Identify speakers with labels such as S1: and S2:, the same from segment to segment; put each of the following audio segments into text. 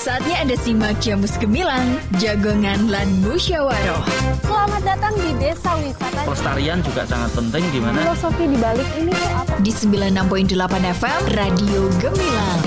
S1: Saatnya Anda simak Jamus Gemilang, Jagongan lan Musyawaroh.
S2: Selamat datang di Desa Wisata.
S3: Pelestarian juga sangat penting di mana
S2: Filosofi di balik ini tuh apa?
S1: Di 96.8 FM, Radio Gemilang.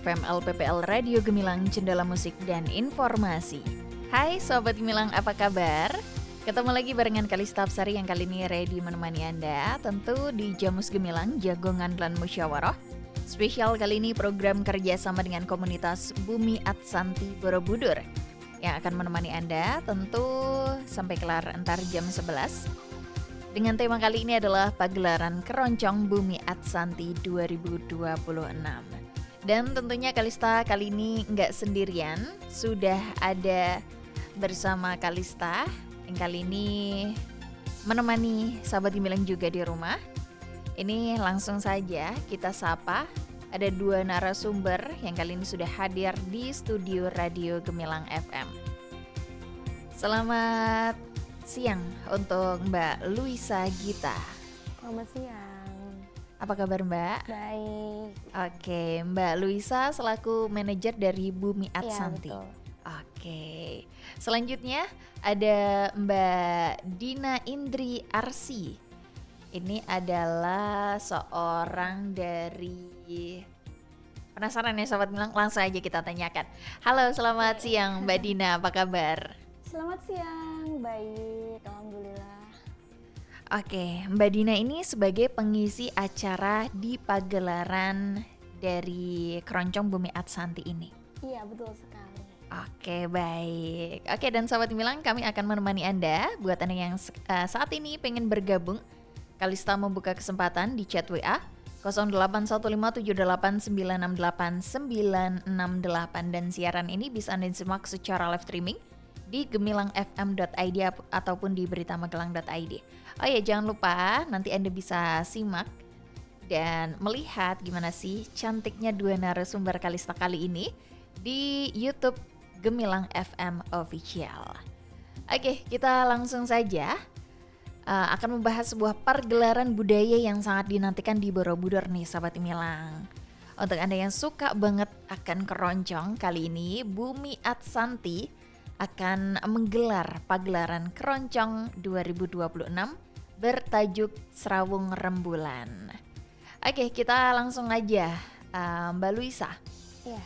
S1: FM LPPL Radio Gemilang, Jendela Musik dan Informasi. Hai Sobat Gemilang, apa kabar? Ketemu lagi barengan Kalista Absari yang kali ini ready menemani Anda, tentu di Jamus Gemilang, Jagongan lan Musyawaroh. Spesial kali ini program kerjasama dengan komunitas Bumi Atsanti Borobudur yang akan menemani Anda tentu sampai kelar entar jam 11. Dengan tema kali ini adalah pagelaran Keroncong Bumi Atsanti 2026. Dan tentunya Kalista kali ini nggak sendirian, sudah ada bersama Kalista yang kali ini menemani sahabat Gemilang juga di rumah. Ini langsung saja kita sapa, ada dua narasumber yang kali ini sudah hadir di studio Radio Gemilang FM. Selamat siang untuk Mbak Luisa Gita.
S2: Selamat siang.
S1: Apa kabar Mbak?
S2: Baik.
S1: Oke, Mbak Luisa selaku manajer dari Bumi Atsanti.
S2: Ya, betul.
S1: Oke, selanjutnya ada Mbak Dina Indri Arsi. Ini adalah seorang dari, penasaran ya Sobat Gemilang, langsung aja kita tanyakan. Halo, selamat siang Mbak Dina, apa kabar?
S2: Selamat siang, baik, alhamdulillah.
S1: Oke, Mbak Dina ini sebagai pengisi acara di pagelaran dari Keroncong Bumi Atsanti ini.
S2: Iya, betul sekali.
S1: Oke, baik. Oke, dan Sobat Gemilang, kami akan menemani Anda. Buat Anda yang saat ini pengen bergabung, Kalista membuka kesempatan di chat WA 081578968968 dan siaran ini bisa Anda simak secara live streaming di gemilangfm.id ataupun di beritamagelang.id. Oh ya, jangan lupa nanti Anda bisa simak dan melihat gimana sih cantiknya dua narasumber Kalista kali ini di YouTube Gemilang FM Official. Oke, kita langsung saja akan membahas sebuah pergelaran budaya yang sangat dinantikan di Borobudur nih Sahabat Gemilang. Untuk Anda yang suka banget akan keroncong, kali ini Bumi Atsanti akan menggelar pagelaran Keroncong 2026 bertajuk Serawung Rembulan. Oke, kita langsung aja Mbak Luisa.
S2: Iya.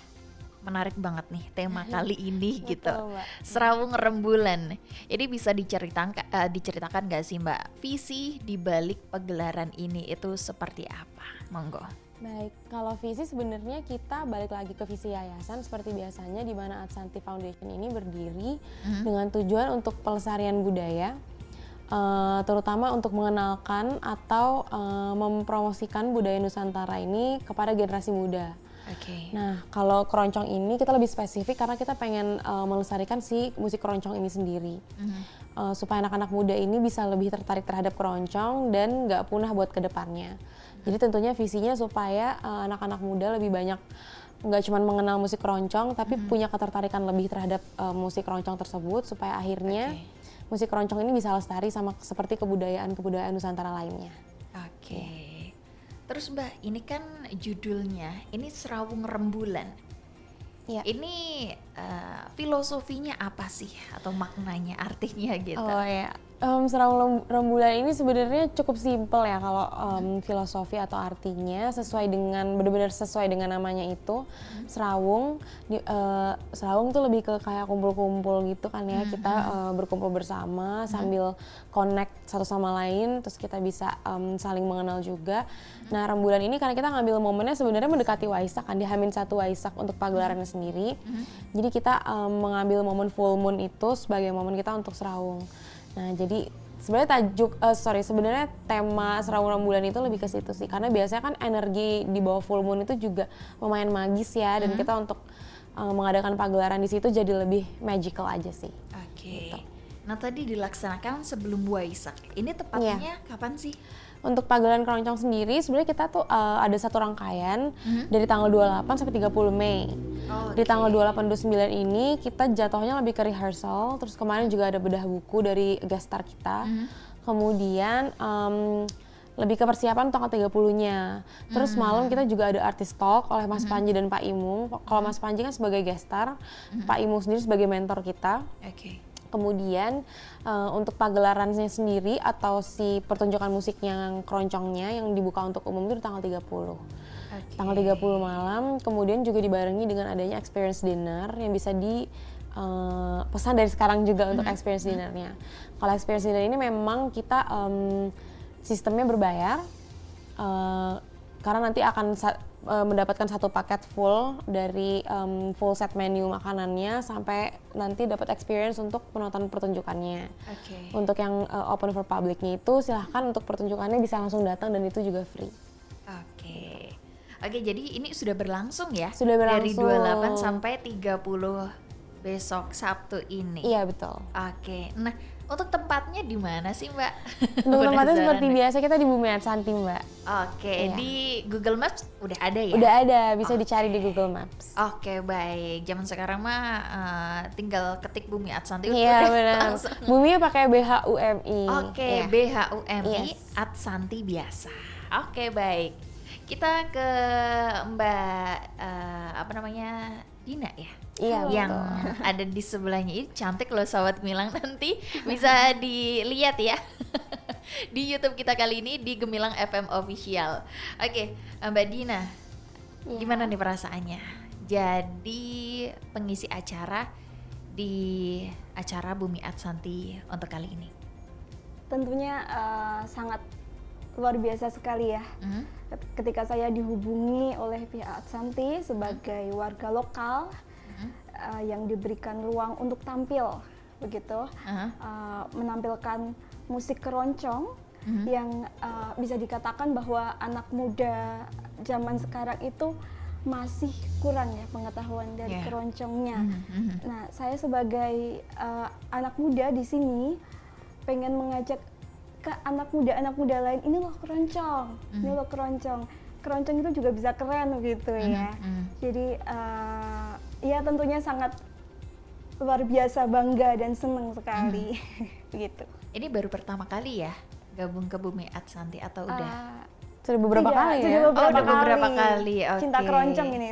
S1: Menarik banget nih tema kali ini gitu.
S2: Betul, Mbak.
S1: Serawung Rembulan. Jadi bisa diceritakan gak sih Mbak, visi di balik pagelaran ini itu seperti apa? Monggo.
S2: Baik, kalau visi sebenarnya kita balik lagi ke visi yayasan seperti biasanya, di mana Atsanti Foundation ini berdiri dengan tujuan untuk pelestarian budaya, terutama untuk mengenalkan atau mempromosikan budaya Nusantara ini kepada generasi muda.
S1: Oke.
S2: Nah, kalau keroncong ini kita lebih spesifik karena kita pengen melestarikan si musik keroncong ini sendiri. Supaya anak-anak muda ini bisa lebih tertarik terhadap keroncong dan nggak punah buat kedepannya. Jadi tentunya visinya supaya anak-anak muda lebih banyak nggak cuma mengenal musik keroncong, tapi punya ketertarikan lebih terhadap musik keroncong tersebut, supaya akhirnya musik keroncong ini bisa lestari sama seperti kebudayaan Nusantara lainnya.
S1: Oke. Terus Mbak, ini kan judulnya, ini Serawung Rembulan.
S2: Ya.
S1: Ini filosofinya apa sih? Atau maknanya, artinya gitu?
S2: Oh ya, Serawung Rembulan ini sebenarnya cukup simpel ya kalau filosofi atau artinya, benar-benar sesuai dengan namanya itu. Serawung tuh lebih ke kayak kumpul-kumpul gitu kan ya, kita berkumpul bersama sambil connect satu sama lain, terus kita bisa saling mengenal juga. Nah, rembulan ini karena kita ngambil momennya sebenarnya mendekati Waisak kan, di H-1 Waisak untuk pagelarannya sendiri. Jadi kita mengambil momen full moon itu sebagai momen kita untuk serawung. Nah, jadi sebenarnya tema Serawung Rembulan itu lebih ke situ sih, karena biasanya kan energi di bawah full moon itu juga lumayan magis ya, dan kita untuk mengadakan pagelaran di situ jadi lebih magical aja sih.
S1: Oke. Gitu. Nah, tadi dilaksanakan sebelum Waisak. Ini tepatnya kapan sih?
S2: Untuk pagelaran keroncong sendiri sebenarnya kita tuh ada satu rangkaian dari tanggal 28 sampai 30 Mei. Di tanggal 28 29 ini kita jatuhnya lebih ke rehearsal, terus kemarin juga ada bedah buku dari guest star kita. Kemudian lebih ke persiapan tanggal 30-nya. Terus malam kita juga ada artist talk oleh Mas Panji dan Pak Imung. Kalau Mas Panji kan sebagai guest star, Pak Imung sendiri sebagai mentor kita. Kemudian untuk pagelarannya sendiri atau si pertunjukan musiknya yang keroncongnya yang dibuka untuk umum itu di tanggal 30. Tanggal 30 malam, kemudian juga dibarengi dengan adanya experience dinner yang bisa pesan dari sekarang juga untuk experience dinnernya. Kalau experience dinner ini memang kita sistemnya berbayar, karena nanti akan mendapatkan satu paket full dari full set menu makanannya sampai nanti dapat experience untuk penonton pertunjukannya. Untuk yang open for publicnya itu silahkan untuk pertunjukannya bisa langsung datang dan itu juga free.
S1: Oke, jadi ini sudah berlangsung ya?
S2: Sudah berlangsung.
S1: Dari 28 sampai 30 besok Sabtu ini?
S2: Iya, betul.
S1: Oke, nah untuk tempatnya di mana sih Mbak?
S2: Untuk tempatnya seperti biasa kita di Bumi Arsanti Mbak.
S1: Oke, di Google Maps udah ada ya?
S2: Udah ada, bisa dicari di Google Maps.
S1: Oke, baik. Zaman sekarang mah tinggal ketik Bumi Arsanti.
S2: Iya benar. Buminya pakai BHUMI.
S1: Oke,
S2: ya.
S1: BHUMI
S2: Yes.
S1: Arsanti biasa. Oke, baik. Kita ke Mbak Dina ya?
S2: Iya,
S1: yang
S2: betul.
S1: ada di sebelahnya ini cantik loh Sobat Gemilang, nanti bisa dilihat ya di YouTube kita kali ini di Gemilang FM Official. Oke, Mbak Dina, gimana nih perasaannya jadi pengisi acara di acara Bumi Arsanti untuk kali ini?
S4: Tentunya sangat luar biasa sekali ya. Ketika saya dihubungi oleh pihak Arsanti sebagai warga lokal yang diberikan ruang untuk tampil begitu, menampilkan musik keroncong yang bisa dikatakan bahwa anak muda zaman sekarang itu masih kurang ya pengetahuan dari keroncongnya. Nah, saya sebagai anak muda di sini pengen mengajak ke anak muda lain, ini loh keroncong, ini loh keroncong. Keroncong itu juga bisa keren gitu ya. Jadi ya tentunya sangat luar biasa, bangga dan senang sekali gitu.
S1: Ini baru pertama kali ya gabung ke Bumi Arsanti atau udah?
S2: Sudah beberapa kali ya?
S1: Udah beberapa kali. Okay.
S4: Cinta keroncong ini.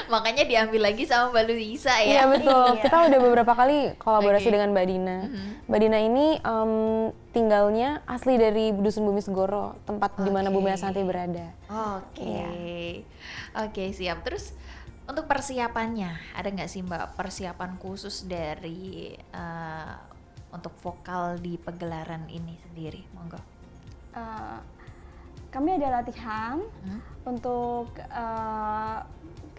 S1: Makanya diambil lagi sama Mbak Luisa ya?
S2: Iya betul, kita udah beberapa kali kolaborasi
S1: Okay.
S2: dengan Mbak Dina. Mbak Dina ini tinggalnya asli dari Dusun Bumi Segoro, tempat di mana Bumi Arsanti berada.
S1: Oke, siap. Terus untuk persiapannya, ada nggak sih Mbak persiapan khusus dari untuk vokal di pagelaran ini sendiri? Monggo.
S4: Kami ada latihan untuk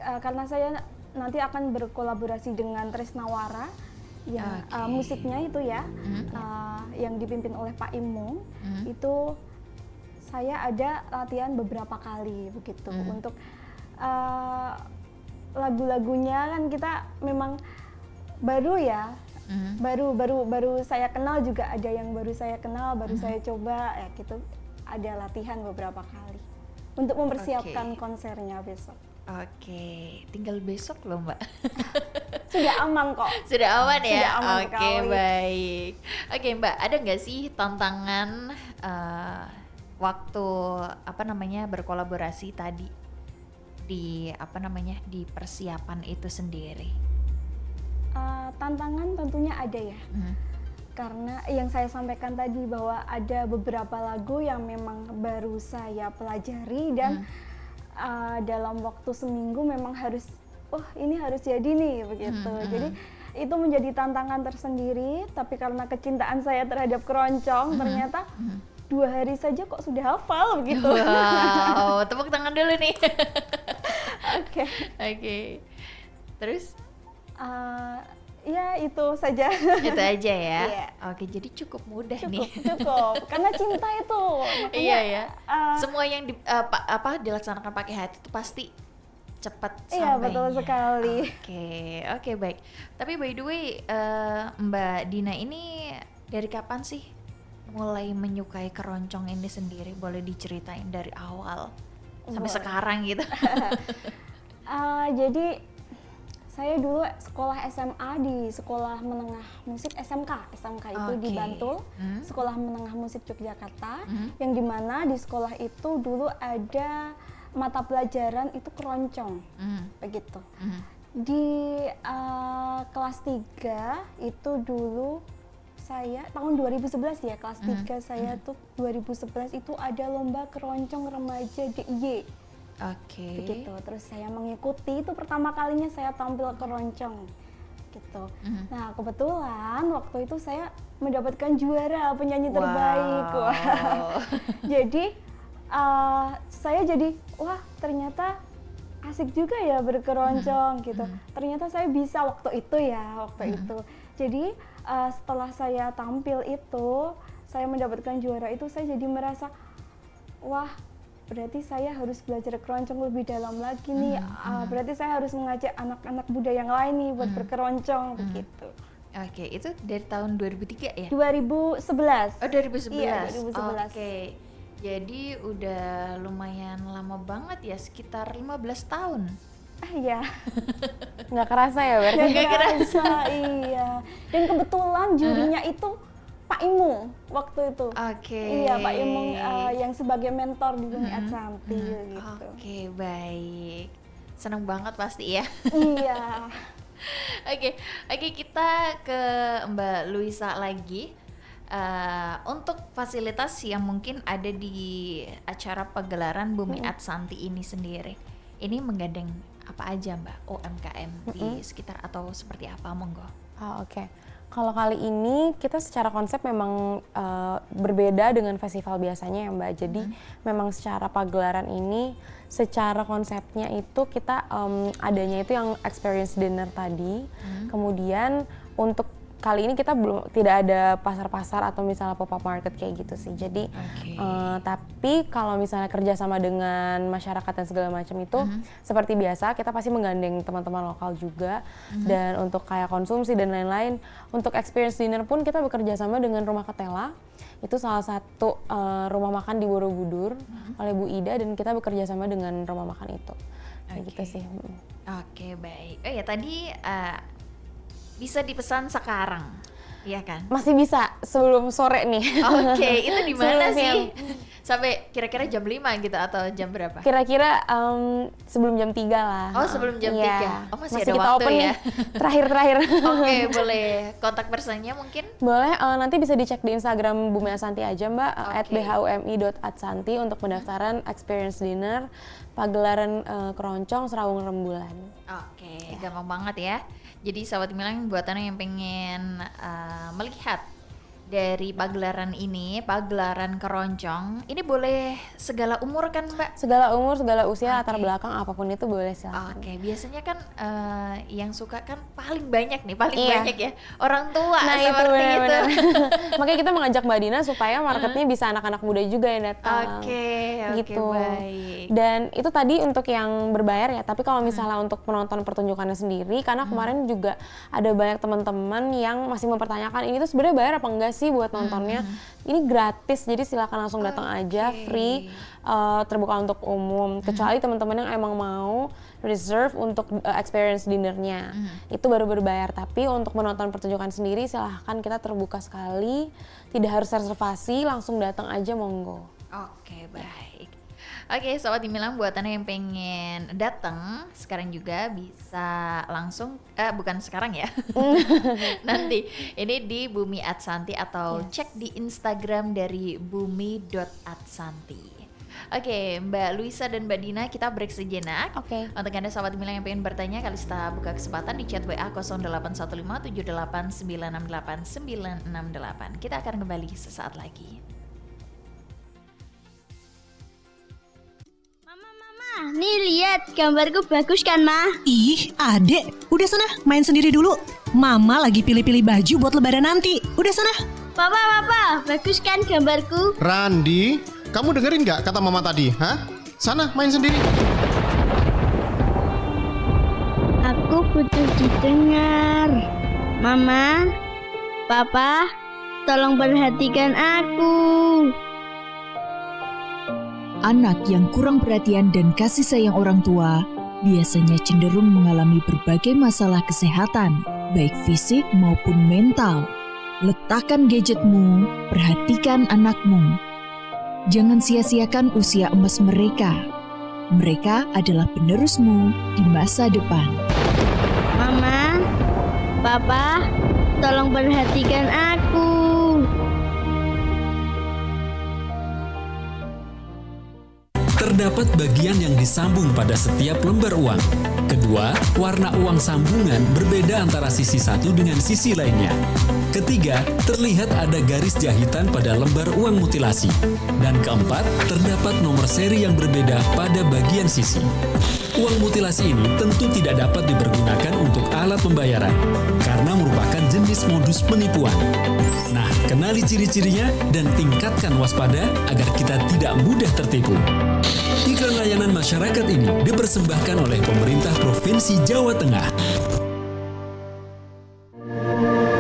S4: karena saya nanti akan berkolaborasi dengan Tresnawara yang musiknya itu ya yang dipimpin oleh Pak Imung. Itu saya ada latihan beberapa kali begitu untuk lagu-lagunya kan kita memang baru ya. Baru saya kenal juga, ada yang baru saya kenal, baru saya coba ya gitu. Ada latihan beberapa kali untuk mempersiapkan konsernya besok.
S1: Oke, tinggal besok loh Mbak.
S4: Sudah aman kok.
S1: Sudah aman ya?
S4: Sudah aman
S1: Oke,
S4: sekali.
S1: baik. Oke Mbak, ada nggak sih tantangan waktu berkolaborasi tadi di di persiapan itu sendiri?
S4: Tantangan tentunya ada ya. Karena yang saya sampaikan tadi bahwa ada beberapa lagu yang memang baru saya pelajari dan dalam waktu seminggu memang harus, ini harus jadi nih begitu. Jadi itu menjadi tantangan tersendiri, tapi karena kecintaan saya terhadap keroncong ternyata 2 hari saja kok sudah hafal begitu.
S1: Wow, tepuk tangan dulu nih. Oke. Terus?
S4: Ya itu saja.
S1: Itu aja ya.
S4: Iya.
S1: Oke, jadi cukup mudah nih.
S4: Cukup. Karena cinta itu. Makanya,
S1: Iya ya. Semua yang dilaksanakan pakai hati itu pasti cepat sampainya.
S4: Iya, betul sekali.
S1: Oke, baik. Tapi by the way, Mbak Dina ini dari kapan sih mulai menyukai keroncong ini sendiri? Boleh diceritain dari awal sampai
S4: Boleh.
S1: sekarang gitu.
S4: Jadi saya dulu sekolah SMA di Sekolah Menengah Musik SMK itu di
S1: Oke.
S4: Bantul, Sekolah Menengah Musik Yogyakarta, yang dimana di sekolah itu dulu ada mata pelajaran itu keroncong, begitu. Di kelas 3 itu dulu saya tahun 2011 ya, kelas 3 saya tuh 2011 itu ada lomba keroncong remaja DIY.
S1: Oke.
S4: Begitu, terus saya mengikuti, itu pertama kalinya saya tampil keroncong gitu. Nah kebetulan waktu itu saya mendapatkan juara penyanyi terbaik. Wah. Jadi saya jadi wah ternyata asik juga ya berkeroncong gitu. Ternyata saya bisa waktu itu. Jadi setelah saya tampil itu, saya mendapatkan juara itu, saya jadi merasa wah, berarti saya harus belajar keroncong lebih dalam lagi nih. Berarti saya harus mengajak anak-anak muda yang lain nih buat berkeroncong begitu.
S1: Oke, itu dari tahun 2003 ya?
S4: 2011.
S1: Oh, 2011.
S4: Iya, 2011.
S1: Oke. Jadi udah lumayan lama banget ya, sekitar 15 tahun.
S4: Iya.
S2: Nggak kerasa ya berarti?
S4: Nggak kerasa, iya. Dan kebetulan jurinya itu Pak Imung waktu itu.
S1: Oke.
S4: Iya, Pak Imung yang sebagai mentor di Bumi Adsanti gitu.
S1: Oke, baik. Seneng banget pasti ya.
S4: Iya.
S1: Oke, kita ke Mbak Luisa lagi. Untuk fasilitas yang mungkin ada di acara pagelaran Bumi Adsanti ini sendiri, ini menggandeng apa aja Mbak? UMKM di sekitar atau seperti apa, monggo?
S2: Oke. Kalau kali ini kita secara konsep memang berbeda dengan festival biasanya ya Mbak. Jadi memang secara pagelaran ini, secara konsepnya itu kita adanya itu yang experience dinner tadi. Kemudian untuk kali ini kita tidak ada pasar-pasar atau misalnya pop-up market kayak gitu sih. Jadi tapi kalau misalnya kerjasama dengan masyarakat dan segala macam itu seperti biasa kita pasti menggandeng teman-teman lokal juga. Dan untuk kayak konsumsi dan lain-lain, untuk experience dinner pun kita bekerja sama dengan Rumah Ketela. Itu salah satu rumah makan di Borobudur oleh Bu Ida, dan kita bekerja sama dengan rumah makan itu. Kayak gitu sih.
S1: Oke, baik. Oh ya, tadi bisa dipesan sekarang, iya kan?
S2: Masih bisa sebelum sore nih.
S1: Oke, itu di mana
S2: Sebelum
S1: sih?
S2: siang.
S1: Sampai kira-kira jam 5 gitu atau jam berapa?
S2: Kira-kira sebelum jam 3 lah.
S1: Oh, sebelum jam 3. Oh, masih ada
S2: kita
S1: waktu
S2: open
S1: ya.
S2: nih, terakhir-terakhir.
S1: Oke, boleh kontak personnya mungkin?
S2: Boleh, nanti bisa dicek di Instagram Bumi Adsanti aja Mbak,
S1: Oke.
S2: @bhumi.adsanti untuk pendaftaran experience dinner, pagelaran keroncong Serawung Rembulan.
S1: Oke, gampang banget ya. Jadi sahabat Gemilang, buat anda yang pengen melihat dari pagelaran ini, pagelaran keroncong, ini boleh segala umur kan Mbak?
S2: Segala umur, segala usia, latar belakang apapun itu boleh silakan.
S1: Oke, biasanya kan yang suka kan paling banyak nih, paling
S2: Iya.
S1: banyak ya orang tua
S2: Nah itu
S1: seperti itu.
S2: benar-benar. Makanya kita mengajak Mbak Dina supaya marketnya bisa anak-anak muda juga yang datang.
S1: Oke,
S2: Gitu.
S1: baik.
S2: Dan itu tadi untuk yang berbayar ya, tapi kalau misalnya untuk penonton pertunjukannya sendiri, karena kemarin juga ada banyak teman-teman yang masih mempertanyakan ini tuh sebenarnya bayar apa enggak sih buat nontonnya. Ini gratis, jadi silakan langsung datang aja, free, terbuka untuk umum. Kecuali teman-teman yang emang mau reserve untuk experience dinnernya, itu baru berbayar. Tapi untuk menonton pertunjukan sendiri silahkan, kita terbuka sekali, tidak harus reservasi, langsung datang aja monggo.
S1: Oke, baik. Oke, Sobat Gemilang, buat anda yang pengen datang sekarang juga bisa langsung, bukan sekarang ya, nanti ini di Bumi Adsanti atau cek di Instagram dari bumi.adsanti. Oke, Mbak Luisa dan Mbak Dina, kita break sejenak.
S2: Oke.
S1: Untuk anda sahabat Gemilang yang pengen bertanya, Kalista buka kesempatan di chat WA 081578968968. Kita akan kembali sesaat lagi.
S5: Nih lihat, gambarku bagus kan, Ma?
S6: Ih, adek, udah sana main sendiri dulu. Mama lagi pilih-pilih baju buat lebaran nanti. Udah sana.
S5: Papa, bagus kan gambarku?
S7: Randi, kamu dengerin nggak kata mama tadi? Hah? Sana main sendiri.
S5: Aku butuh didengar. Mama, Papa, tolong perhatikan aku.
S8: Anak yang kurang perhatian dan kasih sayang orang tua biasanya cenderung mengalami berbagai masalah kesehatan, baik fisik maupun mental. Letakkan gadgetmu, perhatikan anakmu. Jangan sia-siakan usia emas mereka. Mereka adalah penerusmu di masa depan.
S5: Mama, Papa, tolong perhatikan aku.
S9: Terdapat bagian yang disambung pada setiap lembar uang. Kedua, warna uang sambungan berbeda antara sisi satu dengan sisi lainnya. Ketiga, terlihat ada garis jahitan pada lembar uang mutilasi. Dan keempat, terdapat nomor seri yang berbeda pada bagian sisi. Uang mutilasi ini tentu tidak dapat dipergunakan untuk alat pembayaran, karena merupakan jenis modus penipuan. Nah, kenali ciri-cirinya dan tingkatkan waspada agar kita tidak mudah tertipu. Iklan layanan masyarakat ini dipersembahkan oleh pemerintah Provinsi Jawa Tengah.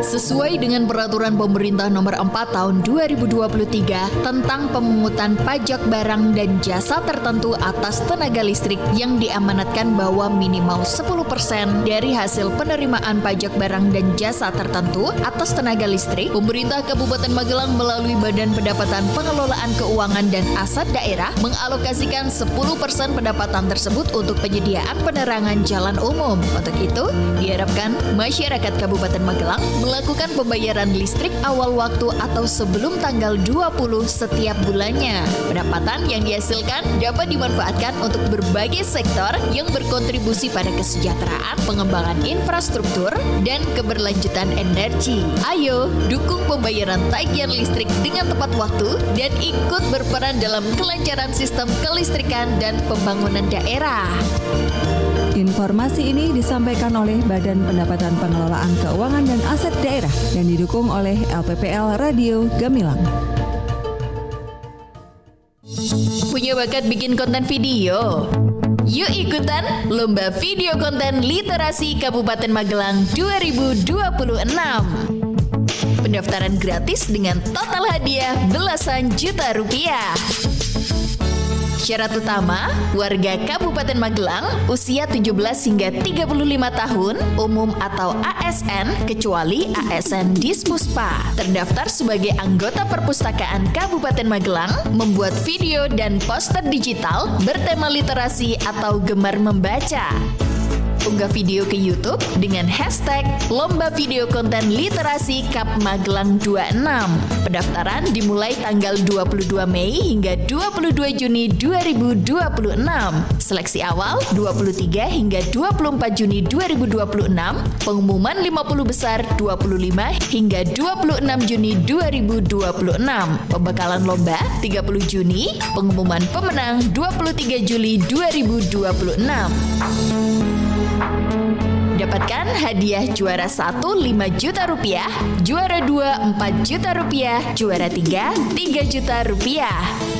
S1: Sesuai dengan peraturan pemerintah nomor 4 tahun 2023 tentang pemungutan pajak barang dan jasa tertentu atas tenaga listrik yang diamanatkan bahwa minimal 10% dari hasil penerimaan pajak barang dan jasa tertentu atas tenaga listrik, pemerintah Kabupaten Magelang melalui Badan Pendapatan Pengelolaan Keuangan dan Aset Daerah mengalokasikan 10% pendapatan tersebut untuk penyediaan penerangan jalan umum. Untuk itu, diharapkan masyarakat Kabupaten Magelang melakukan pembayaran listrik awal waktu atau sebelum tanggal 20 setiap bulannya. Pendapatan yang dihasilkan dapat dimanfaatkan untuk berbagai sektor yang berkontribusi pada kesejahteraan, pengembangan infrastruktur, dan keberlanjutan energi. Ayo, dukung pembayaran tagihan listrik dengan tepat waktu dan ikut berperan dalam kelancaran sistem kelistrikan dan pembangunan daerah.
S10: Informasi ini disampaikan oleh Badan Pendapatan Pengelolaan Keuangan dan Aset Daerah dan didukung oleh LPPL Radio Gemilang.
S1: Punya bakat bikin konten video? Yuk ikutan Lomba Video Konten Literasi Kabupaten Magelang 2026. Pendaftaran gratis dengan total hadiah belasan juta rupiah. Syarat utama, warga Kabupaten Magelang, usia 17 hingga 35 tahun, umum atau ASN, kecuali ASN Dispuspa. Terdaftar sebagai anggota perpustakaan Kabupaten Magelang, membuat video dan poster digital bertema literasi atau gemar membaca. Unggah video ke YouTube dengan hashtag Lomba Video Konten Literasi Kap Magelang 26. Pendaftaran dimulai tanggal 22 Mei hingga 22 Juni 2026. Seleksi awal 23 hingga 24 Juni 2026. Pengumuman 50 besar 25 hingga 26 Juni 2026. Pembekalan lomba 30 Juni. Pengumuman pemenang 23 Juli 2026. Dapatkan hadiah juara 1 5 juta rupiah, juara 2 4 juta rupiah, juara 3 3 juta rupiah.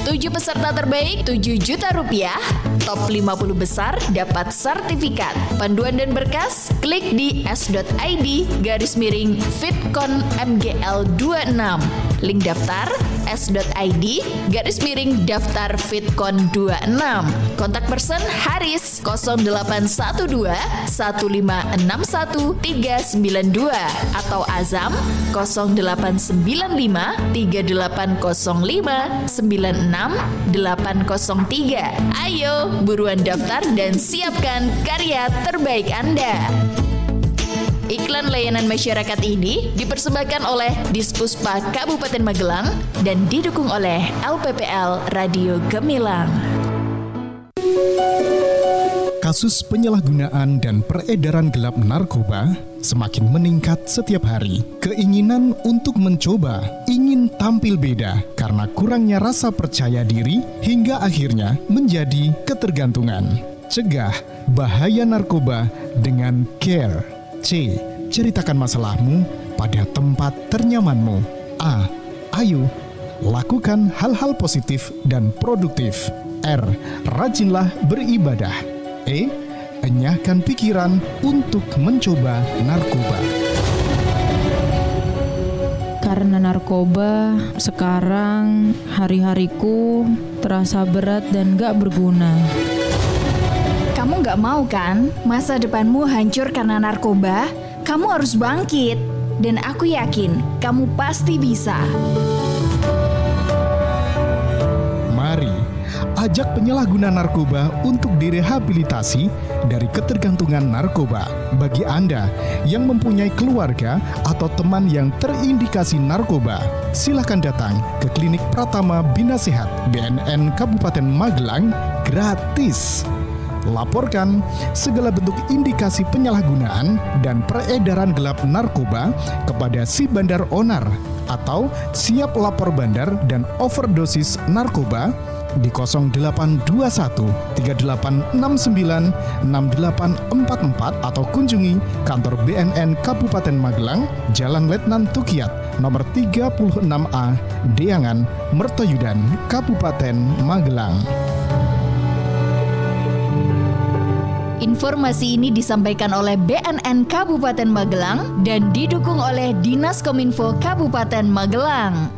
S1: 7 peserta terbaik 7 juta rupiah, top 50 besar dapat sertifikat. Panduan dan berkas klik di s.id/fitcon-mgl26. Link daftar s.id/daftar-fitcon26. Kontak person Haris 0812 1561 392 atau Azam 0895 3805 96803. Ayo buruan daftar dan siapkan karya terbaik Anda. Iklan layanan masyarakat ini dipersembahkan oleh Dispuspa Kabupaten Magelang dan didukung oleh LPPL Radio Gemilang.
S11: Kasus penyalahgunaan dan peredaran gelap narkoba semakin meningkat setiap hari. Keinginan untuk mencoba, ingin tampil beda karena kurangnya rasa percaya diri hingga akhirnya menjadi ketergantungan. Cegah bahaya narkoba dengan CARE. C. Ceritakan masalahmu pada tempat ternyamanmu. A. Ayo, lakukan hal-hal positif dan produktif. R. Rajinlah beribadah. E. Enyahkan pikiran untuk mencoba narkoba.
S12: Karena narkoba, sekarang hari-hariku terasa berat dan gak berguna.
S1: Kamu gak mau kan masa depanmu hancur karena narkoba? Kamu harus bangkit. Dan aku yakin kamu pasti bisa.
S11: Mari ajak penyalahguna narkoba untuk direhabilitasi dari ketergantungan narkoba. Bagi Anda yang mempunyai keluarga atau teman yang terindikasi narkoba, silakan datang ke Klinik Pratama Bina Sehat BNN Kabupaten Magelang gratis. Laporkan segala bentuk indikasi penyalahgunaan dan peredaran gelap narkoba kepada si bandar onar atau siap lapor bandar dan overdosis narkoba di 0821 3869 6844 atau kunjungi kantor BNN Kabupaten Magelang, Jalan Letnan Tukiat, nomor 36A, Deangan, Mertoyudan, Kabupaten Magelang.
S1: Informasi ini disampaikan oleh BNN Kabupaten Magelang dan didukung oleh Dinas Kominfo Kabupaten Magelang.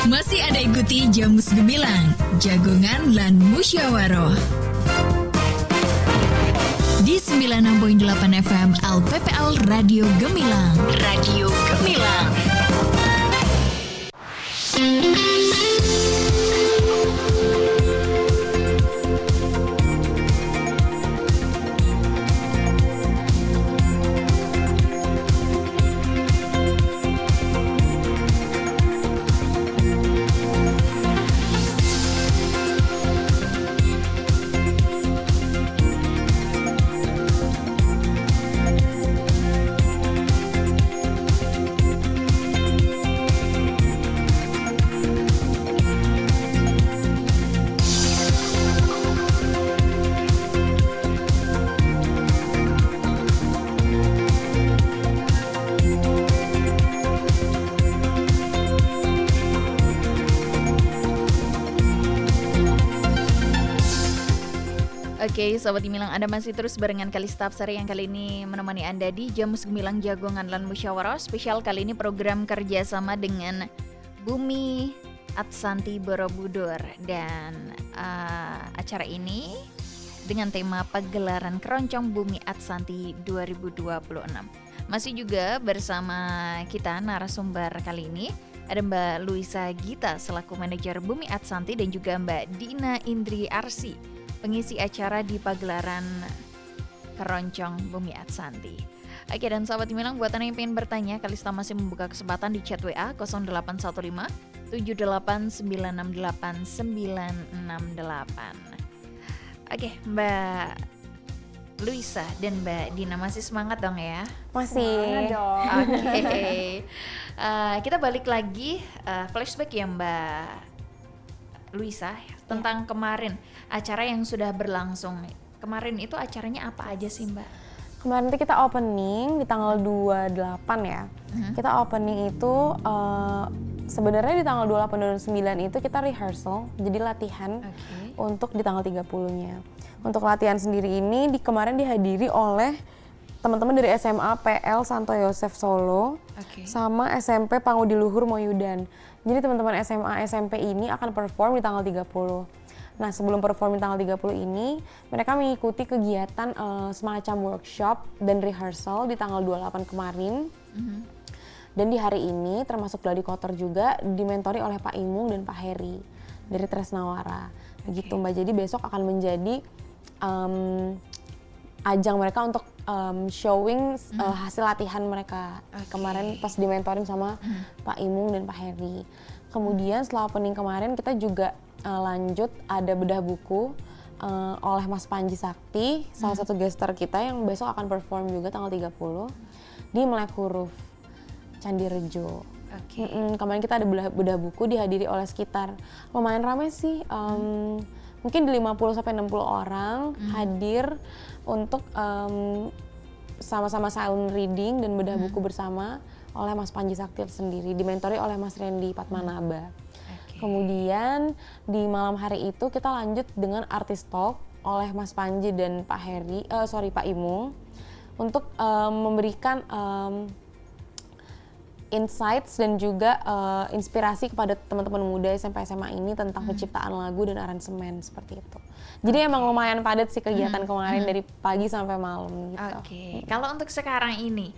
S8: Masih Anda ikuti Jamus Gemilang, Jagongan lan Musyawaroh. Di 96.8 FM LPPL Radio Gemilang. Radio Gemilang.
S1: Oke, Sobat Gemilang, Anda masih terus barengan Kalista Apsari yang kali ini menemani Anda di Jamus Gemilang Jagongan lan Musyawarah. Spesial kali ini program kerjasama dengan Bumi Adsanti Borobudur. Dan acara ini dengan tema pagelaran Keroncong Bumi Adsanti 2026. Masih juga bersama kita narasumber kali ini ada Mbak Luisa Gita selaku manajer Bumi Adsanti dan juga Mbak Dina Indri Arsi, pengisi acara di pagelaran Keroncong Bumi Adsanti. Oke, dan Sahabat Gemilang, buat Anda yang ingin bertanya, Kalista masih membuka kesempatan di chat WA 0815 78968968. Oke, Mbak Luisa dan Mbak Dina masih semangat dong ya?
S2: Masih.
S4: Semangat dong.
S1: Oke. Kita balik lagi flashback ya Mbak Luisa tentang kemarin acara yang sudah berlangsung. Kemarin itu acaranya apa aja sih Mbak?
S2: Kemarin itu kita opening di tanggal 28 ya. Kita opening itu sebenarnya di tanggal 28 dan 29 itu kita rehearsal, jadi latihan untuk di tanggal 30-nya. Untuk latihan sendiri ini kemarin dihadiri oleh teman-teman dari SMA PL Santo Yosef Solo sama SMP Pangudi Luhur Moyudan. Jadi teman-teman SMA SMP ini akan perform di tanggal 30. Nah, sebelum perform di tanggal 30 ini, mereka mengikuti kegiatan semacam workshop dan rehearsal di tanggal 28 kemarin. Dan di hari ini, termasuk Gladi Kotor juga, dimentori oleh Pak Imung dan Pak Heri dari Tresnawara. Begitu Mbak, jadi besok akan menjadi ajang mereka untuk showing hasil latihan mereka kemarin pas dimentorin sama Pak Imung dan Pak Heri. Kemudian setelah opening kemarin kita juga lanjut ada bedah buku oleh Mas Panji Sakti, salah satu gestar kita yang besok akan perform juga tanggal 30 di Melek Huruf Candi Rejo. Kemarin kita ada bedah buku dihadiri oleh sekitar lumayan ramai sih, mungkin di 50-60 orang hadir untuk sama-sama silent reading dan bedah buku bersama oleh Mas Panji Sakti sendiri, dimentori oleh Mas Randy Patmanaba. Kemudian di malam hari itu kita lanjut dengan artis talk oleh Mas Panji dan Pak Imung untuk memberikan insights dan juga inspirasi kepada teman-teman muda SMP SMA ini tentang penciptaan lagu dan aransemen seperti itu. Jadi emang lumayan padat sih kegiatan kemarin dari pagi sampai malam gitu.
S1: Oke. Kalau untuk sekarang ini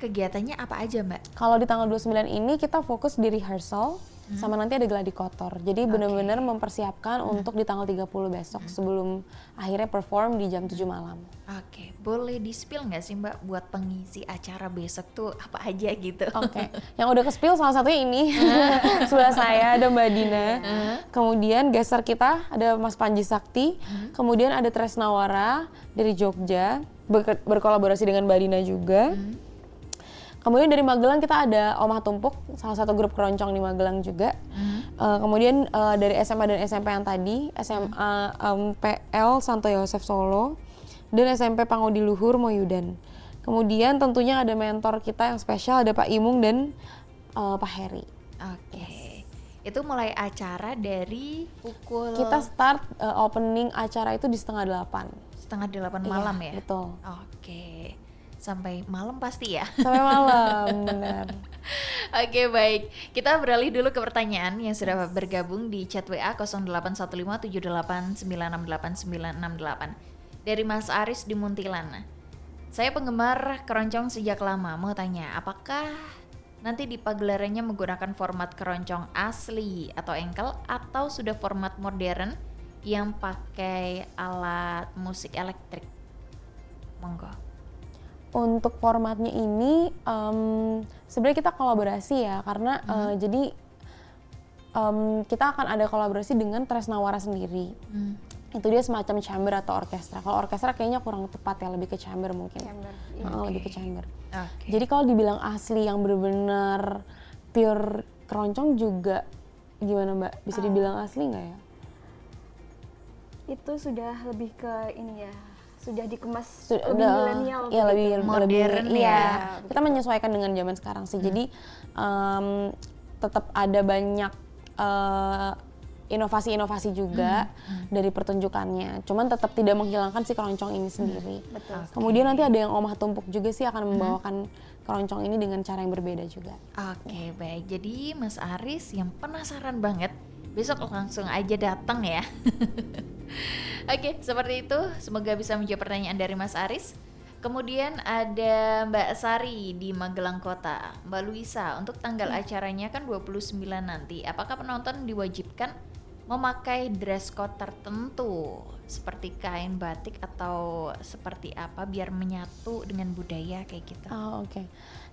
S1: kegiatannya apa aja, Mbak?
S2: Kalau di tanggal 29 ini kita fokus di rehearsal sama nanti ada gladi kotor. Jadi benar-benar mempersiapkan untuk di tanggal 30 besok sebelum akhirnya perform di jam 7 malam.
S1: Oke, boleh di-spill nggak sih Mbak buat pengisi acara besok tuh apa aja gitu?
S2: Oke, yang udah ke-spill salah satunya ini. Sebelah saya ada Mbak Dina. Kemudian geser kita ada Mas Panji Sakti. Kemudian ada Tresnawara dari Jogja, berkolaborasi dengan Mbak Dina juga. Kemudian dari Magelang kita ada Omah Tumpuk, salah satu grup keroncong di Magelang juga. Kemudian dari SMA dan SMP yang tadi, SMA PL Santo Yosef Solo, dan SMP Pangudi Luhur Moyudan. Kemudian tentunya ada mentor kita yang spesial, ada Pak Imung dan Pak Heri.
S1: Oke. Itu mulai acara dari pukul...
S2: Kita start opening acara itu di 7:30.
S1: 7:30 malam ya?
S2: Betul.
S1: Oke. Sampai malam pasti ya?
S2: Sampai malam, benar.
S1: Oke, baik. Kita beralih dulu ke pertanyaan yang sudah bergabung di chat WA 081578989968 dari Mas Aris di Muntilan. Saya penggemar keroncong sejak lama, mau tanya, apakah nanti di pagelarannya menggunakan format keroncong asli atau engkel atau sudah format modern yang pakai alat musik elektrik? Monggo.
S2: Untuk formatnya ini sebenarnya kita kolaborasi ya karena jadi kita akan ada kolaborasi dengan Tresnawara sendiri. Itu dia semacam chamber atau orkestra. Kalau orkestra kayaknya kurang tepat ya, lebih ke chamber mungkin. Lebih ke chamber. Jadi kalau dibilang asli yang benar-benar pure keroncong juga gimana Mbak? Bisa dibilang asli nggak ya?
S4: Itu sudah lebih ke ini ya. Sudah dikemas lebih milenial,
S2: ya lebih
S1: modern ya.
S2: Kita menyesuaikan dengan zaman sekarang sih. Jadi tetap ada banyak inovasi-inovasi juga dari pertunjukannya. Cuman tetap tidak menghilangkan si keroncong ini sendiri.
S4: Betul.
S2: Kemudian nanti ada yang Omah Tumpuk juga sih akan membawakan keroncong ini dengan cara yang berbeda juga.
S1: Oke, baik. Jadi Mas Aris yang penasaran banget, besok langsung aja datang ya. Oke, seperti itu. Semoga bisa menjawab pertanyaan dari Mas Aris. Kemudian ada Mbak Sari di Magelang Kota. Mbak Luisa, untuk tanggal acaranya kan 29 nanti. Apakah penonton diwajibkan memakai dress code tertentu seperti kain batik atau seperti apa biar menyatu dengan budaya kayak gitu?
S2: Oh, oke.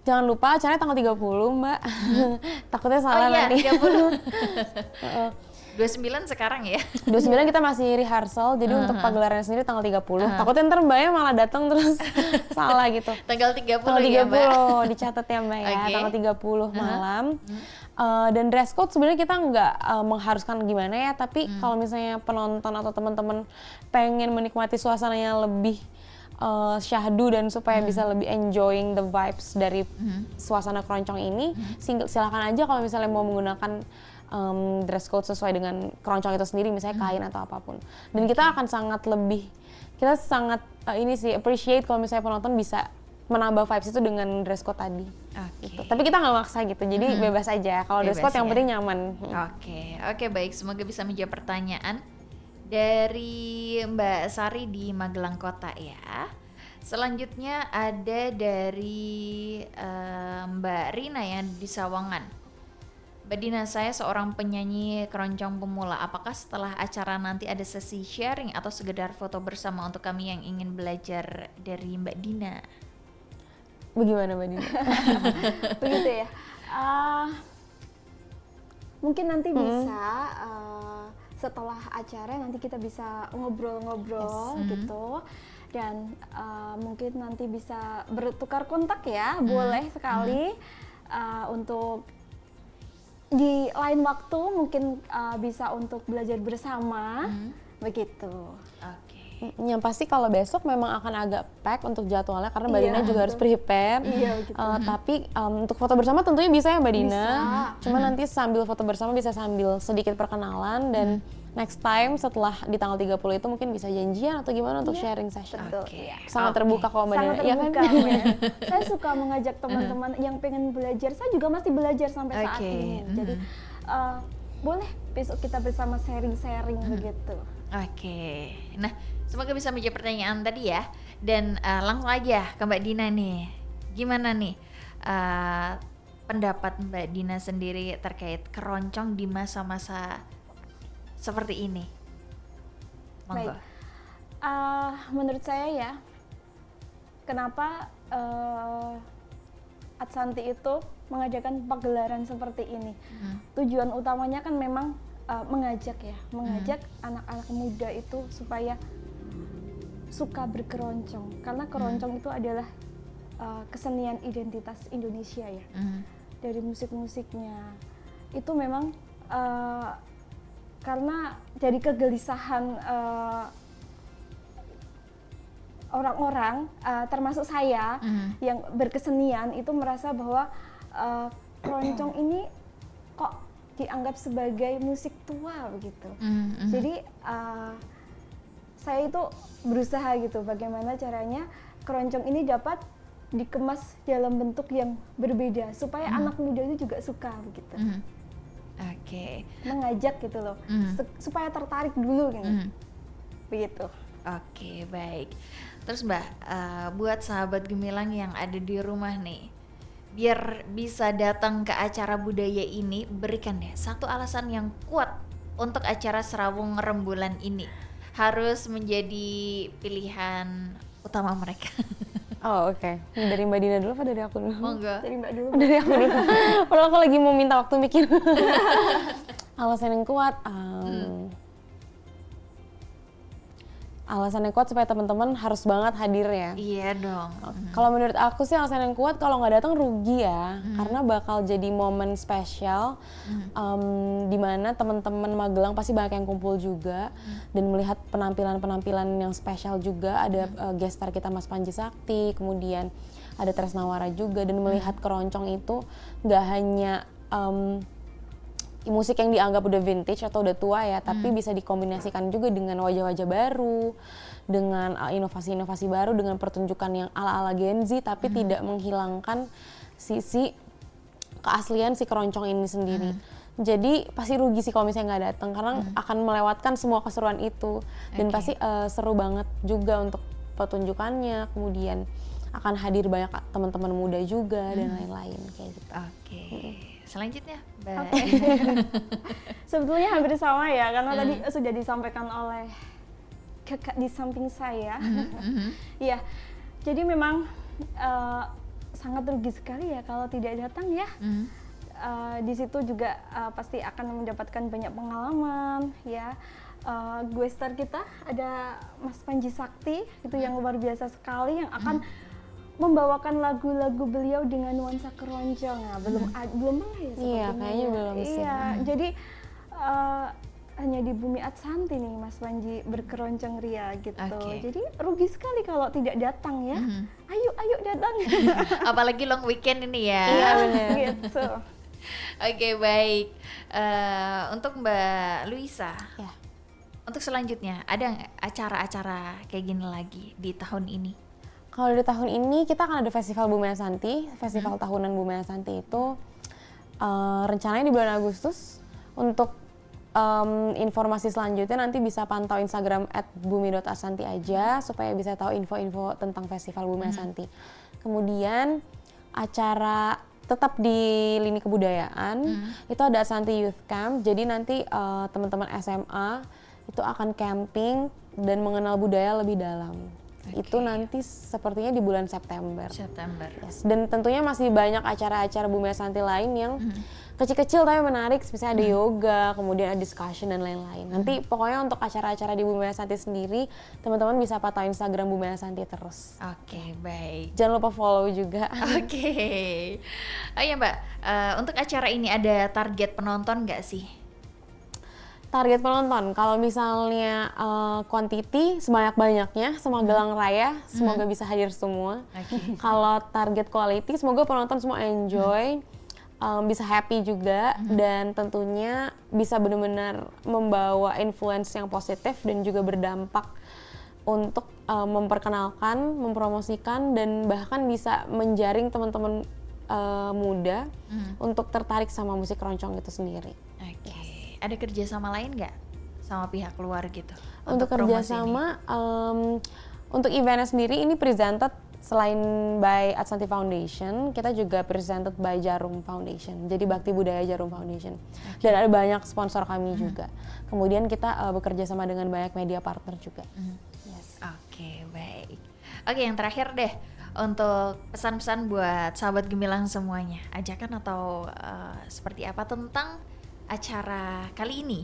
S2: Jangan lupa acaranya tanggal 30, Mbak. Takutnya salah nanti.
S1: 29 sekarang ya?
S2: 29 kita masih rehearsal, jadi untuk pagelaran sendiri tanggal 30. Takutnya ntar Mbaknya malah datang terus salah gitu.
S1: Tanggal 30
S2: tanggal 30
S1: ya Mbak?
S2: Dicatat ya Mbak ya, tanggal 30 malam. Dan dress code sebenarnya kita nggak mengharuskan gimana ya, tapi kalau misalnya penonton atau teman-teman pengen menikmati suasananya lebih syahdu dan supaya bisa lebih enjoying the vibes dari suasana keroncong ini, silakan aja kalau misalnya mau menggunakan dress code sesuai dengan keroncong itu sendiri, misalnya kain atau apapun. Dan kita akan kita sangat ini sih appreciate kalau misalnya penonton bisa menambah vibes itu dengan dress code tadi. Gitu. Tapi kita nggak maksa gitu, jadi bebas aja. Kalau dress code yang penting nyaman.
S1: Oke, baik. Semoga bisa menjawab pertanyaan dari Mbak Sari di Magelang Kota ya. Selanjutnya ada dari Mbak Rina yang di Sawangan. Mbak Dina, saya seorang penyanyi keroncong pemula. Apakah setelah acara nanti ada sesi sharing atau sekedar foto bersama untuk kami yang ingin belajar dari Mbak Dina?
S2: Bagaimana Mbak Dina?
S4: Begitu ya. Mungkin nanti bisa setelah acara nanti kita bisa ngobrol-ngobrol gitu. Dan mungkin nanti bisa bertukar kontak ya, boleh sekali untuk di lain waktu mungkin bisa untuk belajar bersama begitu.
S2: Yang pasti kalau besok memang akan agak pack untuk jadwalnya karena Mbak Dina juga harus prepare. Tapi untuk foto bersama tentunya bisa ya Mbak Dina. Cuma nanti sambil foto bersama bisa sambil sedikit perkenalan dan next time setelah di tanggal 30 itu mungkin bisa janjian atau gimana untuk sharing session.
S4: Betul.
S2: Sangat terbuka kok Mbak
S4: Sangat
S2: Dina. Iya
S4: terbuka.
S2: kan?
S4: Ya. Saya suka mengajak teman-teman yang pengen belajar. Saya juga masih belajar sampai saat ini. Jadi boleh besok kita bersama sharing-sharing begitu.
S1: Oke. Nah, semoga bisa menjawab pertanyaan tadi ya. Dan langsung aja ke Mbak Dina nih. Gimana nih pendapat Mbak Dina sendiri terkait keroncong di masa-masa seperti ini? Monggo.
S4: Baik. Menurut saya ya, kenapa Adsanti itu mengadakan pagelaran seperti ini? Tujuan utamanya kan memang mengajak anak-anak muda itu supaya suka berkeroncong, karena keroncong itu adalah kesenian identitas Indonesia ya. Dari musik-musiknya itu memang karena dari kegelisahan orang-orang, termasuk saya yang berkesenian itu merasa bahwa keroncong ini kok dianggap sebagai musik tua begitu. Jadi saya itu berusaha gitu bagaimana caranya keroncong ini dapat dikemas dalam bentuk yang berbeda supaya anak muda itu juga suka begitu.
S1: Oke.
S4: Mengajak gitu loh, supaya tertarik dulu gitu. Begitu.
S1: Oke, baik. Terus Mbak, buat sahabat Gemilang yang ada di rumah nih, biar bisa datang ke acara budaya ini, berikan deh satu alasan yang kuat untuk acara Serawung Rembulan ini. Harus menjadi pilihan utama mereka.
S2: Oh oke. Dari Mbak Dina dulu apa dari aku dulu?
S1: Monggo.
S4: Dari Mbak dulu.
S2: Dari aku dulu. Padahal aku lagi mau minta waktu mikir. Alasan yang kuat, alasan yang kuat supaya teman-teman harus banget hadir ya.
S1: Iya dong.
S2: Kalau menurut aku sih alasan yang kuat kalau nggak datang rugi ya, karena bakal jadi momen spesial di mana teman-teman Magelang pasti banyak yang kumpul juga dan melihat penampilan-penampilan yang spesial juga. Ada guest star kita Mas Panji Sakti, kemudian ada Tresnawara juga, dan melihat keroncong itu nggak hanya musik yang dianggap udah vintage atau udah tua ya, tapi bisa dikombinasikan juga dengan wajah-wajah baru, dengan inovasi-inovasi baru, dengan pertunjukan yang ala-ala Gen Z, tapi tidak menghilangkan sisi keaslian si keroncong ini sendiri. Jadi pasti rugi sih kalau misalnya nggak datang, karena akan melewatkan semua keseruan itu, dan pasti seru banget juga untuk pertunjukannya, kemudian akan hadir banyak teman-teman muda juga dan lain-lain kayak gitu.
S1: Oke. Selanjutnya, Mbak.
S4: Sebetulnya hampir sama ya, karena tadi sudah disampaikan oleh kakak di samping saya. Iya, jadi memang sangat rugi sekali ya kalau tidak datang ya. Di situ juga pasti akan mendapatkan banyak pengalaman ya. Gue star kita ada Mas Panji Sakti, itu yang luar biasa sekali, yang akan membawakan lagu-lagu beliau dengan nuansa keroncong. Nah, belum pernah ya seperti
S2: Iya, kayaknya belum sih.
S4: Iya, jadi hanya di Bumi Adsanti nih Mas Panji berkeroncong ria gitu. Jadi rugi sekali kalau tidak datang ya. Ayo datang.
S1: Apalagi long weekend ini ya.
S4: Iya, gitu.
S1: Oke, baik. Untuk Mbak Luisa, untuk selanjutnya ada nggak acara-acara kayak gini lagi di tahun ini?
S2: Kalau di tahun ini kita akan ada Festival Bumi Adsanti, festival tahunan Bumi Adsanti itu rencananya di bulan Agustus. Untuk informasi selanjutnya nanti bisa pantau Instagram @bumi.adsanti aja supaya bisa tahu info-info tentang Festival Bumi Adsanti. Kemudian acara tetap di lini kebudayaan itu ada Adsanti Youth Camp. Jadi nanti teman-teman SMA itu akan camping dan mengenal budaya lebih dalam. Itu nanti sepertinya di bulan September. Yes. Dan tentunya masih banyak acara-acara Bumi Adsanti lain yang kecil-kecil tapi menarik, misalnya ada yoga, kemudian ada discussion dan lain-lain. Nanti pokoknya untuk acara-acara di Bumi Adsanti sendiri, teman-teman bisa pantau Instagram Bumi Adsanti terus.
S1: Oke, baik.
S2: Jangan lupa follow juga.
S1: Oke. Oh iya Mbak, untuk acara ini ada target penonton nggak sih?
S2: Target penonton, kalau misalnya quantity sebanyak-banyaknya, Magelang Raya, semoga bisa hadir semua. Kalau target quality, semoga penonton semua enjoy. bisa happy juga dan tentunya bisa benar-benar membawa influence yang positif dan juga berdampak untuk memperkenalkan, mempromosikan dan bahkan bisa menjaring teman-teman muda untuk tertarik sama musik keroncong itu sendiri.
S1: Oke. Ada kerjasama lain nggak sama pihak luar gitu?
S2: Untuk kerjasama untuk eventnya sendiri ini presented selain by Adsanti Foundation, kita juga presented by Jarum Foundation, jadi Bakti Budaya Jarum Foundation. Dan ada banyak sponsor kami juga. Kemudian kita bekerja sama dengan banyak media partner juga. Yes.
S1: Oke, baik. Oke, yang terakhir deh, untuk pesan-pesan buat sahabat Gemilang semuanya, ajakan atau seperti apa tentang acara kali ini,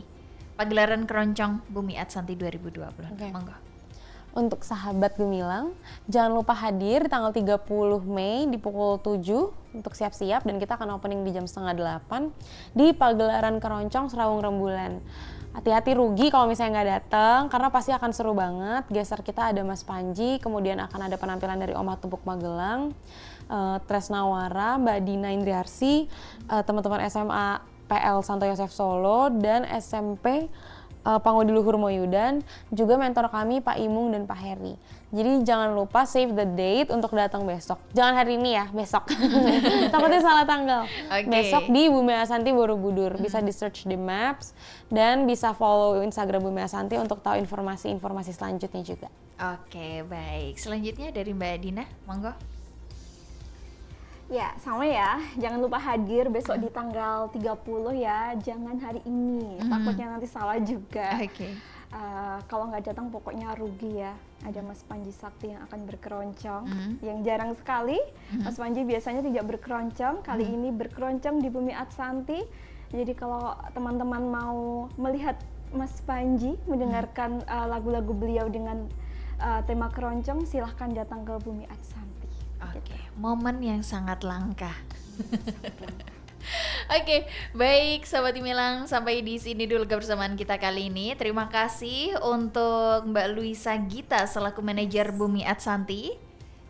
S1: pagelaran keroncong Bumi Adsanti 2020. Monggo.
S2: Untuk sahabat Gemilang, jangan lupa hadir tanggal 30 Mei di pukul 7 untuk siap-siap, dan kita akan opening di jam 7:30 di pagelaran keroncong Serawung Rembulan. Hati-hati rugi kalau misalnya nggak datang, karena pasti akan seru banget. Geser kita ada Mas Panji, kemudian akan ada penampilan dari Oma Tumpuk Magelang, Tresnawara, Mbak Dina Indriarsi, teman-teman SMA PL Santo Yosef Solo, dan SMP Pangudi Luhur Moyudan, juga mentor kami Pak Imung dan Pak Heri. Jadi jangan lupa save the date untuk datang besok. Jangan hari ini ya, besok. Takutnya salah tanggal. Besok di Bumi Adsanti Borobudur. Bisa di search di Maps dan bisa follow Instagram Bumi Adsanti untuk tahu informasi-informasi selanjutnya juga.
S1: Oke, baik. Selanjutnya dari Mbak Dina, monggo.
S4: Ya, sama ya. Jangan lupa hadir besok di tanggal 30 ya. Jangan hari ini. Takutnya nanti salah juga. Kalau nggak datang pokoknya rugi ya. Ada Mas Panji Sakti yang akan berkeroncong. Yang jarang sekali. Mas Panji biasanya tidak berkeroncong. Kali ini berkeroncong di Bumi Adsanti. Jadi kalau teman-teman mau melihat Mas Panji, mendengarkan lagu-lagu beliau dengan tema keroncong, silahkan datang ke Bumi Adsanti.
S1: Oke, momen yang sangat langka. Oke, baik sahabat Gemilang, sampai di sini dulu kebersamaan kita kali ini. Terima kasih untuk Mbak Luisa Gita selaku manajer Bumi Adsanti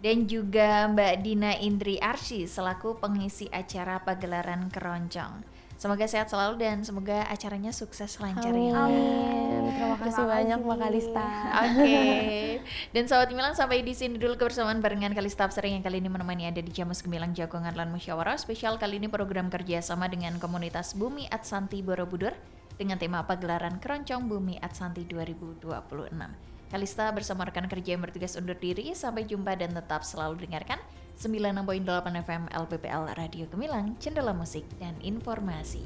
S1: dan juga Mbak Dina Indriarsi selaku pengisi acara pagelaran keroncong. Semoga sehat selalu dan semoga acaranya sukses lancar ya.
S2: Amin. Terima kasih banyak Mbak Kalista.
S1: Oke. Dan sahabat Gemilang, sampai di sini dulu kebersamaan barengan Kalista Absari yang kali ini menemani Anda di Jamus Gemilang Jagongan lan Musyawarah. Spesial kali ini program kerjasama dengan komunitas Bumi Adsanti Borobudur dengan tema pagelaran keroncong Bumi Adsanti 2026. Kalista bersama rekan kerja yang bertugas undur diri. Sampai jumpa dan tetap selalu dengarkan 96.8 FM LPPL Radio Gemilang, Cendela Musik dan Informasi.